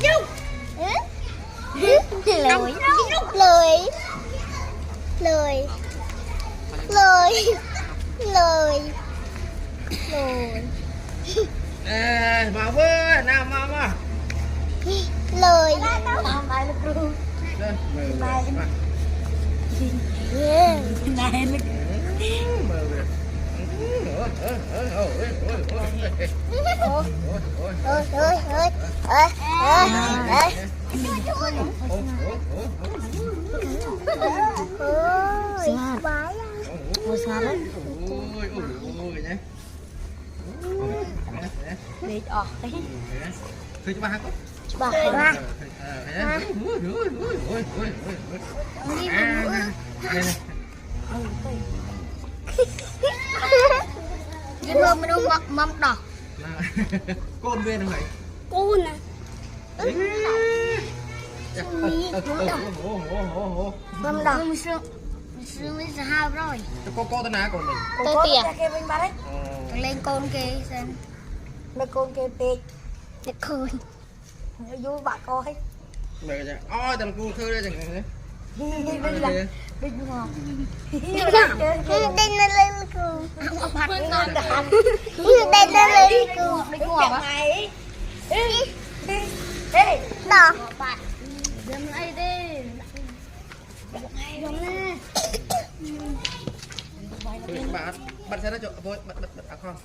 Nhúc. Lười. Lười. Lười. Lười. Lười. Lười. Ê, mau với, nào mau mà. Lười. Làm bài lực luôn. Đây, mời về. Này lực. Mời về. Ôi ôi ôi. Ôi bái. Ôi sao đấy. Ôi nhé. Đi ọt đấy. Thôi cho ba hát. Bà Ba. Đi mơm nó mâm đỏ. Con bên không vậy? Côn nè. Mâm đỏ. Sương lên giờ hai rồi. Có tên nào còn mình? Tôi kìa. Kêu bên ba đấy. lên con kia xem. Mấy con kêu tê. Để khơi. Vui bà coi. Mày kìa. Ôi tầm cu thơ đây chẳng hạn. Đi là. Đi ngon. Đây nó lên cường. Đi ngon cả. Đây nó lên cường. Đi ngon mày. Đi. Đỏ. Dừng lại đi. Bạn sẽ nó chỗ, bật con.